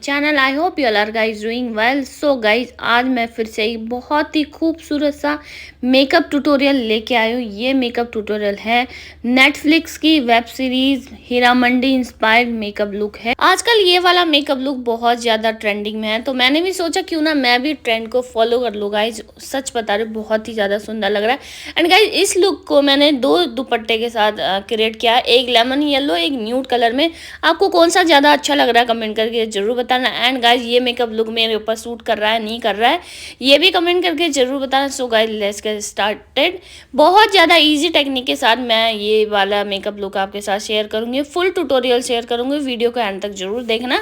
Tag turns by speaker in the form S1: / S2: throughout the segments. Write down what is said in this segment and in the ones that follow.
S1: Channel. I hope you all are guys doing well. So guys आज मैं फिर से एक बहुत ही खूबसूरत सा मेकअप ट्यूटोरियल लेके आई हूँ। ये मेकअप ट्यूटोरियल है नेटफ्लिक्स की web series Heera Mandi inspired makeup look है। आजकल ये वाला मेकअप लुक बहुत ज़्यादा ट्रेंडिंग में है, तो मैंने भी सोचा क्यों ना मैं भी ट्रेंड को फॉलो कर लूँ। गाइज सच बता रही हूँ, बहुत ही ज़्यादा सुंदर लग रहा है। एंड गाइज इस लुक को मैंने दो दुपट्टे के साथ क्रिएट किया है, एक लेमन येलो एक न्यूड कलर में। आपको कौन सा ज़्यादा अच्छा लग रहा है कमेंट करके ज़रूर बताना। एंड गाइज ये मेकअप लुक मेरे ऊपर सूट कर रहा है नहीं कर रहा है ये भी कमेंट करके ज़रूर बताना। So guys let's get started. बहुत ज़्यादा इजी टेक्निक के साथ मैं ये वाला मेकअप लुक आपके साथ शेयर करूँगी, फुल ट्यूटोरियल शेयर करूँगी। वीडियो को एंड तक जरूर देखना।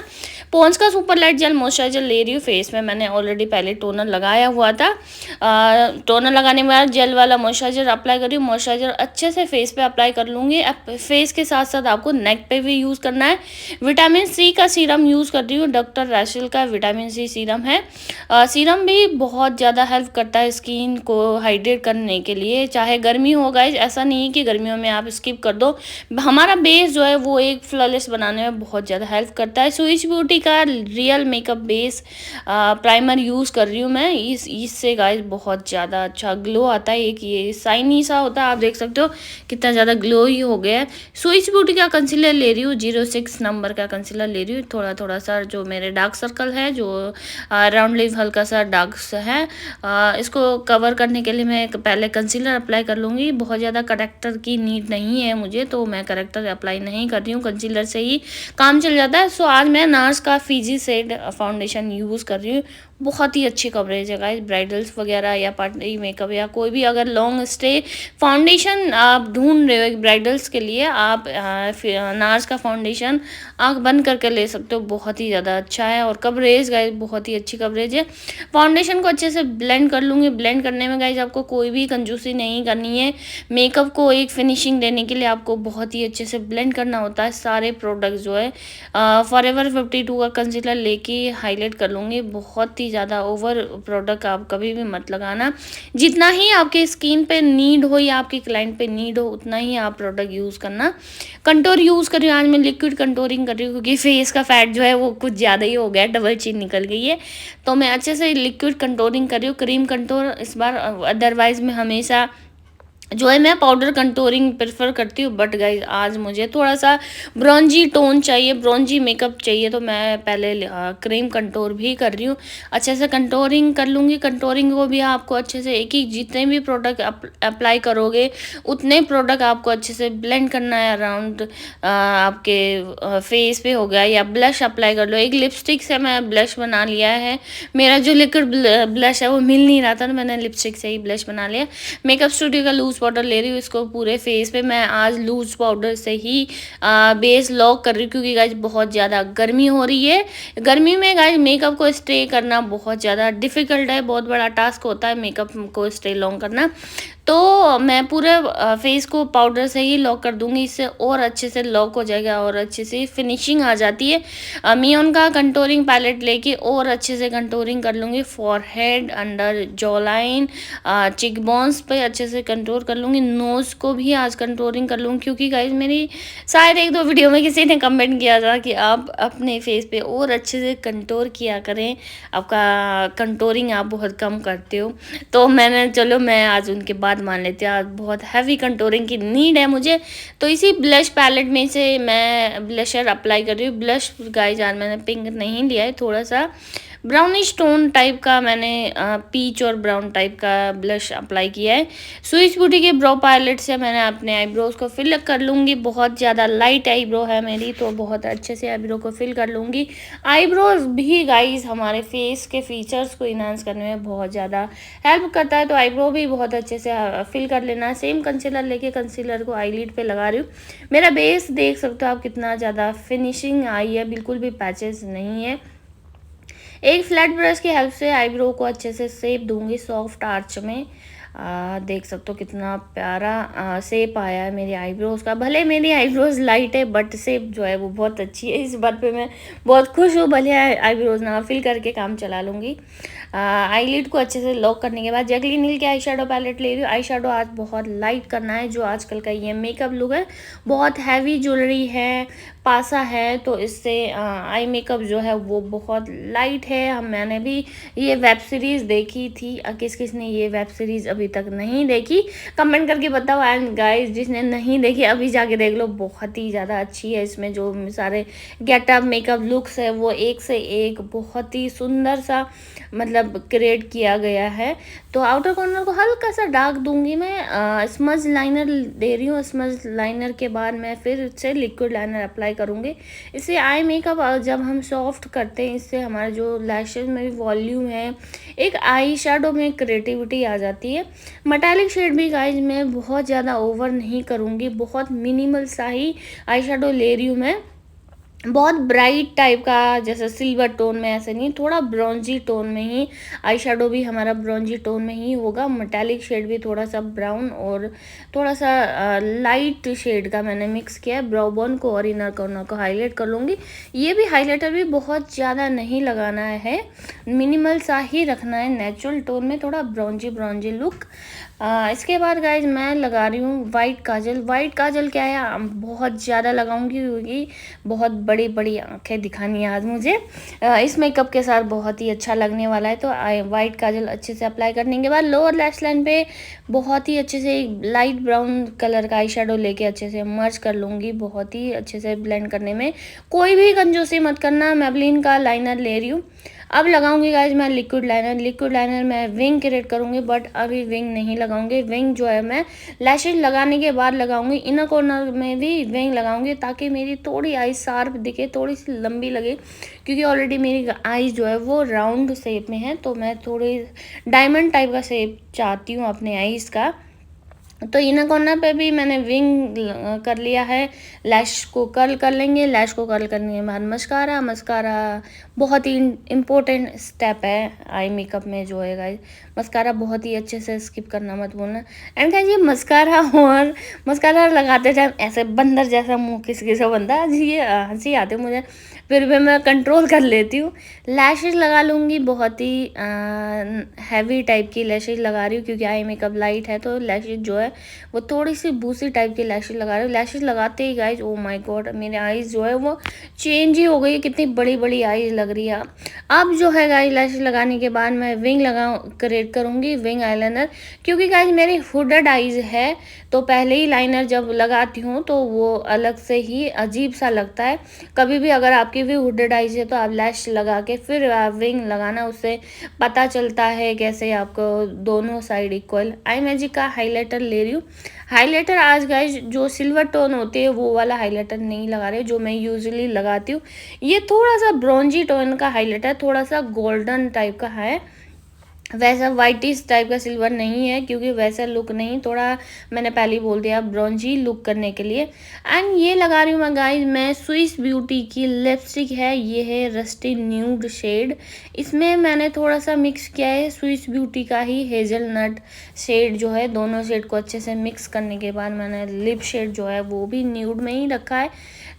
S1: पॉन्ड्स का सुपर लाइट जेल मॉइस्चराइजर ले रही हूँ। फेस में मैंने ऑलरेडी पहले टोनर लगाया हुआ था। टोनर लगाने के बाद जेल वाला मॉइस्चराइजर अप्लाई कर रही हूँ। मॉइस्चराइजर अच्छे से फेस पे अप्लाई कर लूँगी। फेस के साथ साथ आपको नेक पे भी यूज़ करना है। विटामिन सी का सीरम यूज़ कर रही हूँ, डॉक्टर रैशल का विटामिन सी सीरम है। सीरम भी बहुत ज़्यादा हेल्प करता है स्किन को हाइड्रेट करने के लिए, चाहे गर्मी हो। गाइस ऐसा नहीं है कि गर्मियों में आप स्किप कर दो। हमारा बेस जो है वो एक फ्लॉलेस बनाने में बहुत ज़्यादा हेल्प करता है। स्विच ब्यूटी का real makeup base primer use कर रही हूँ मैं। इससे गाइस बहुत ज़्यादा अच्छा ग्लो आता है। एक ये शाइनी सा होता है, आप देख सकते हो कितना ज़्यादा ग्लो ही हो गया है। स्विच ब्यूटी का कंसीलर ले रही हूँ, 06 नंबर का कंसीलर ले रही हूँ। थोड़ा थोड़ा सा जो मेरे डार्क सर्कल है, जो राउंड लिव हल्का सा डार्क है, इसको कवर करने के लिए मैं पहले कंसीलर अप्लाई कर लूँगी। बहुत ज़्यादा करेक्टर की नीड नहीं है मुझे, तो मैं करेक्टर अप्लाई नहीं कर रही हूँ, कंसीलर से ही काम चल जाता है। सो आज मैं नार्स का फीजी शेड फाउंडेशन यूज़ कर रही हूँ। बहुत ही अच्छी कवरेज है गाइस, ब्राइडल्स वगैरह या पार्टी मेकअप या कोई भी अगर लॉन्ग स्टे फाउंडेशन आप ढूंढ रहे हो एक ब्राइडल्स के लिए, आप नार्स का फाउंडेशन आँख बंद करके ले सकते हो। बहुत ही ज़्यादा अच्छा है और कवरेज गाइस बहुत ही अच्छी कवरेज है। फाउंडेशन को अच्छे से ब्लेंड कर लूँगी। ब्लेंड करने में गाइस आपको कोई भी कंजूसी नहीं करनी है। मेकअप को एक फिनिशिंग देने के लिए आपको बहुत ही अच्छे से ब्लेंड करना होता है। सारे प्रोडक्ट जो है फॉरएवर 52 का कंसीलर लेके हाईलाइट कर लूँगी। बहुत ही ज़्यादा ओवर प्रोडक्ट आप कभी भी मत लगाना। जितना ही आपके स्किन पे नीड हो या आपके क्लाइंट पे नीड हो उतना ही आप प्रोडक्ट यूज़ करना। कंटोर यूज़ कर रही हूँ आज मैं, लिक्विड कंटोरिंग कर रही हूँ क्योंकि फेस का फैट जो है वो कुछ ज़्यादा ही हो गया है, डबल चिन निकल गई है। तो मैं अच्छे से लिक्विड कंटोरिंग कर रही हूँ, क्रीम कंटोर इस बार। अदरवाइज मैं हमेशा जो है मैं पाउडर कंटोरिंग प्रेफर करती हूँ, बट गाइज आज मुझे थोड़ा सा ब्रॉन्जी टोन चाहिए, ब्रॉन्जी मेकअप चाहिए, तो मैं पहले क्रीम कंटोर भी कर रही हूँ। अच्छे से कंटोरिंग कर लूँगी। कंटोरिंग को भी आपको अच्छे से एक ही जितने भी प्रोडक्ट अप्लाई करोगे उतने प्रोडक्ट आपको अच्छे से ब्लेंड करना है अराउंड आपके फेस पे हो गया। या ब्लश अप्लाई कर लो। एक लिपस्टिक से मैं ब्लश बना लिया है। मेरा जो लिक्विड ब्लश है वो मिल नहीं रहा था, तो मैंने लिपस्टिक से ही ब्लश बना लिया। मेकअप स्टूडियो का लूज पाउडर ले रही हूँ, इसको पूरे फेस पे मैं आज लूज पाउडर से ही बेस लॉक कर रही हूँ क्योंकि गाइज बहुत ज़्यादा गर्मी हो रही है। गर्मी में गाइज मेकअप को स्टे करना बहुत ज़्यादा डिफ़िकल्ट है, बहुत बड़ा टास्क होता है मेकअप को स्टे लॉन्ग करना। तो मैं पूरे फेस को पाउडर से ही लॉक कर दूंगी, इससे और अच्छे से लॉक हो जाएगा और अच्छे से फिनिशिंग आ जाती है। मियोन का कंटोरिंग पैलेट लेके और अच्छे से कंटोरिंग कर लूँगी। फॉरहेड, अंडर जॉ लाइन, चिक बोन्स पे अच्छे से कंटोर कर लूँगी। नोज़ को भी आज कंटोरिंग कर लूँगी क्योंकि गाइज मेरी शायद एक दो वीडियो में किसी ने कमेंट किया था कि आप अपने फेस पे और अच्छे से कंटोर किया करें, आपका कंटोरिंग आप बहुत कम करते हो। तो मैंने चलो मैं आज उनके बाद मान लेते हैं, आज बहुत हैवी कंटोरिंग की नीड है मुझे, तो इसी ब्लश पैलेट में से मैं ब्लशर अप्लाई कर रही हूँ। ब्लश गाइज आज मैंने पिंक नहीं लिया है, थोड़ा सा ब्राउनिश टोन टाइप का मैंने पीच और ब्राउन टाइप का ब्लश अप्लाई किया है। स्विच ब्यूटी के ब्रो पैलेट से मैंने अपने आईब्रोज को फिल कर लूँगी। बहुत ज़्यादा लाइट आईब्रो है मेरी, तो बहुत अच्छे से आईब्रो को फिल कर लूँगी। आईब्रोज भी गाइज हमारे फेस के फीचर्स को इन्हांस करने में बहुत ज़्यादा हेल्प करता है, तो आईब्रो भी बहुत अच्छे से फिल कर लेना। सेम कंसीलर लेके कंसीलर को आईलिड पे लगा रही हूँ। मेरा बेस देख सकते हो आप कितना ज़्यादा फिनिशिंग आई है, बिल्कुल भी पैचेस नहीं है। एक फ्लैट ब्रश की हेल्प से आईब्रो को अच्छे से शेप दूंगी सॉफ्ट आर्च में। देख सकते हो कितना प्यारा शेप आया है मेरी आईब्रोज का। भले मेरी आईब्रोज लाइट है बट शेप जो है वो बहुत अच्छी है, इस बात पे मैं बहुत खुश हूँ। भले आईब्रोज ना फिल करके काम चला लूँगी। आईलिड को अच्छे से लॉक करने के बाद जैकलिन हिल के आई शेडो पैलेट ले रही हूँ। आई शेडो आज बहुत लाइट करना है, जो आजकल का ये मेकअप लुक है बहुत हैवी ज्वेलरी है, पासा है, तो इससे आई मेकअप जो है वो बहुत लाइट है। मैंने भी ये वेब सीरीज़ देखी थी। किस किस ने ये वेब सीरीज़ अभी तक नहीं देखी कमेंट करके बताओ। एंड गाइस जिसने नहीं देखी अभी जाके देख लो, बहुत ही ज़्यादा अच्छी है। इसमें जो सारे गेटअप मेकअप लुक्स है वो एक से एक बहुत ही सुंदर सा मतलब क्रिएट किया गया है। तो आउटर कॉर्नर को हल्का सा डार्क दूंगी मैं। स्मज लाइनर दे रही हूँ। स्मज लाइनर के बाद मैं फिर से लिक्विड लाइनर अप्लाई करूँगी। इससे आई मेकअप जब हम सॉफ्ट करते हैं, इससे हमारा जो लैशेज में भी वॉल्यूम है, एक आई शेडो में क्रिएटिविटी आ जाती है। मेटालिक शेड भी गाइज मैं बहुत ज़्यादा ओवर नहीं करूँगी, बहुत मिनिमल सा ही आई शेडो ले रही हूँ मैं। बहुत ब्राइट टाइप का जैसे सिल्वर टोन में ऐसे नहीं, थोड़ा ब्रॉन्जी टोन में ही। आई शेडो भी हमारा ब्रॉन्जी टोन में ही होगा। मेटालिक शेड भी थोड़ा सा ब्राउन और थोड़ा सा लाइट शेड का मैंने मिक्स किया है। ब्राउ बोन को और इनर कॉर्नर को हाईलाइट कर लूँगी। ये भी हाईलाइटर भी बहुत ज़्यादा नहीं लगाना है, मिनिमल सा ही रखना है, नेचुरल टोन में थोड़ा ब्रॉन्जी ब्रॉन्जी लुक। इसके बाद गाइज मैं लगा रही हूँ वाइट काजल। वाइट काजल क्या है, बहुत ज़्यादा लगाऊंगी क्योंकि बहुत बड़ी बड़ी आंखें दिखानी है आज मुझे। इस मेकअप के साथ बहुत ही अच्छा लगने वाला है। तो वाइट काजल अच्छे से अप्लाई करने के बाद लोअर लैश लाइन पे बहुत ही अच्छे से लाइट ब्राउन कलर का आई शेडो लेके अच्छे से मर्ज कर लूँगी। बहुत ही अच्छे से ब्लेंड करने में कोई भी कंजूसी मत करना। मैबलिन का लाइनर ले रही हूँ। अब लगाऊंगी गाइज मैं लिक्विड लाइनर। लिक्विड लाइनर मैं विंग क्रिएट करूंगी, बट अभी विंग नहीं लगाऊंगी। विंग जो है मैं लैशेज लगाने के बाद लगाऊंगी। इनर कॉर्नर में भी विंग लगाऊंगी ताकि मेरी थोड़ी आई शार्प दिखे, थोड़ी सी लंबी लगे, क्योंकि ऑलरेडी मेरी आई जो है वो राउंड शेप में है। तो मैं थोड़ी डायमंड टाइप का शेप चाहती हूँ अपने आईज का। तो इनर कॉर्नर पे भी मैंने विंग कर लिया है। लैश को कर्ल कर लेंगे। लैश को कर्ल करने के बाद मस्कारा। मस्कारा बहुत ही इम्पोर्टेंट स्टेप है आई मेकअप में जो है गाइस। मस्कारा बहुत ही अच्छे से स्किप करना मत भूलना। एंड गाइस ये मस्कारा और मस्कारा लगाते टाइम ऐसे बंदर जैसा मुंह किसी से बनता है, ये हंसी आती है मुझे, फिर भी मैं कंट्रोल कर लेती हूँ। लैशेज लगा लूँगी, बहुत ही हैवी टाइप की लैशेज लगा रही हूँ क्योंकि आई मेकअप लाइट है। तो लैशेज जो है वो थोड़ी सी बूसी टाइप की लैशेज लगा रही हूँ। लैशेज लगाते ही गाइज ओ माय गॉड मेरे आईज जो है वो चेंज ही हो गई है, कितनी बड़ी बड़ी आईज लग रही है। अब जो है गाइज लैशेज लगाने के बाद मैं विंग क्रिएट करूँगी, विंग आईलाइनर, क्योंकि गाइज मेरी हुडेड आईज है। तो पहले ही लाइनर जब लगाती हूँ तो वो अलग से ही अजीब सा लगता है। कभी भी अगर आपकी भी हुडेड आईज है तो आप लैश लगा के फिर विंग लगाना, उससे पता चलता है कैसे आपको दोनों साइड इक्वल। आई मैजिक का हाइलाइटर ले रही हूँ। हाइलाइटर आज गाइज जो सिल्वर टोन होते हैं वो वाला हाइलाइटर नहीं लगा रहे जो मैं यूजुअली लगाती हूँ। ये थोड़ा सा ब्रॉन्जी टोन का हाइलाइटर, थोड़ा सा गोल्डन टाइप का है, वैसा वाइटिश टाइप का सिल्वर नहीं है, क्योंकि वैसा लुक नहीं, थोड़ा मैंने पहले ही बोल दिया ब्रॉन्जी लुक करने के लिए। एंड ये लगा रही हूँ मैं गाइस मैं स्विस ब्यूटी की लिपस्टिक है, ये है रस्टी न्यूड शेड। इसमें मैंने थोड़ा सा मिक्स किया है स्विस ब्यूटी का ही हेजलनट शेड जो है। दोनों शेड को अच्छे से मिक्स करने के बाद मैंने लिप शेड जो है वो भी न्यूड में ही रखा है।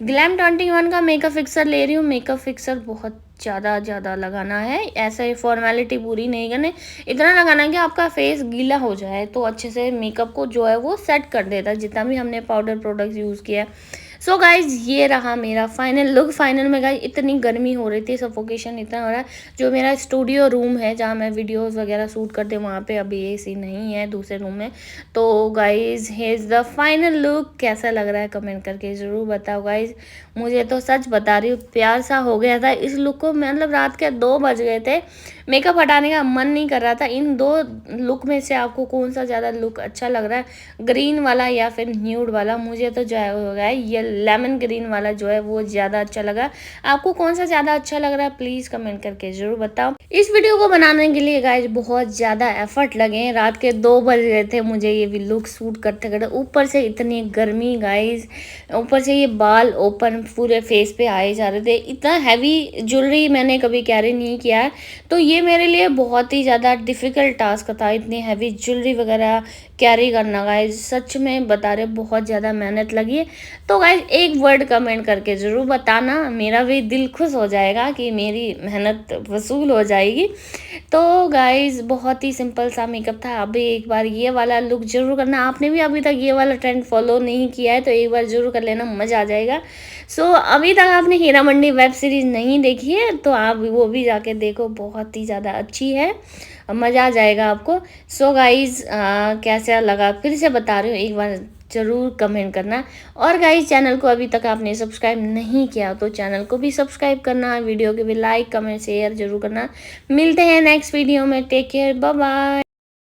S1: ग्लैम 21 का मेकअप फिक्सर ले रही हूँ। मेकअप फिक्सर बहुत ज़्यादा लगाना है, ऐसे फॉर्मेलिटी पूरी नहीं करनी, इतना लगाना है कि आपका फेस गीला हो जाए तो अच्छे से मेकअप को जो है वो सेट कर देता है जितना भी हमने पाउडर प्रोडक्ट्स यूज़ किया है। सो गाइज ये रहा मेरा फाइनल लुक। फाइनल में गाइज इतनी गर्मी हो रही थी, सफोकेशन इतना हो रहा है। जो मेरा स्टूडियो रूम है जहाँ मैं वीडियोस वगैरह शूट करते हैं वहाँ पे अभी एसी नहीं है दूसरे रूम में। तो guys hedge the final look. कैसा लग रहा है कमेंट करके ज़रूर बताओ गाइज। मुझे तो सच बता रही हूँ प्यार सा हो गया था इस लुक को। मतलब रात के 2 बज गए थे, मेकअप हटाने का मन नहीं कर रहा था। इन 2 लुक में से आपको कौन सा ज़्यादा लुक अच्छा लग रहा है, ग्रीन वाला या फिर न्यूड वाला? मुझे तो जो है ये लेमन ग्रीन वाला जो है वो ज़्यादा अच्छा लगा। आपको कौन सा ज़्यादा अच्छा लग रहा है प्लीज़ कमेंट करके ज़रूर बताओ। इस वीडियो को बनाने के लिए गाइज बहुत ज़्यादा एफर्ट लगे। रात के 2 बज रहे थे मुझे ये भी लुक शूट करते करते, ऊपर से इतनी गर्मी गाइज, ऊपर से ये बाल ओपन पूरे फेस पे आए जा रहे थे। इतना हैवी ज्वेलरी मैंने कभी कैरी नहीं किया है, तो ये मेरे लिए बहुत ही ज़्यादा डिफ़िकल्ट टास्क था इतनी हैवी ज्वेलरी वगैरह कैरी करना। गाइज सच में बता रहे बहुत ज़्यादा मेहनत लगी है। तो गाइज एक वर्ड कमेंट करके ज़रूर बताना, मेरा भी दिल खुश हो जाएगा कि मेरी मेहनत वसूल हो जाएगी। तो गाइज़ बहुत ही सिंपल सा मेकअप था। अभी एक बार ये वाला लुक ज़रूर करना, आपने भी अभी तक ये वाला ट्रेंड फॉलो नहीं किया है तो एक बार ज़रूर कर लेना, मज़ा आ जाएगा। सो अभी तक आपने हीरा मंडी वेब सीरीज़ नहीं देखी है तो आप वो भी जाके देखो, बहुत ही ज़्यादा अच्छी है, मज़ा आ जाएगा आपको। सो गाइज़ कैसा लगा फिर से बता रही हूँ, एक बार ज़रूर कमेंट करना। और गाइस चैनल को अभी तक आपने सब्सक्राइब नहीं किया तो चैनल को भी सब्सक्राइब करना, वीडियो के भी लाइक कमेंट शेयर जरूर करना। मिलते हैं नेक्स्ट वीडियो में, टेक केयर, बाय बाय।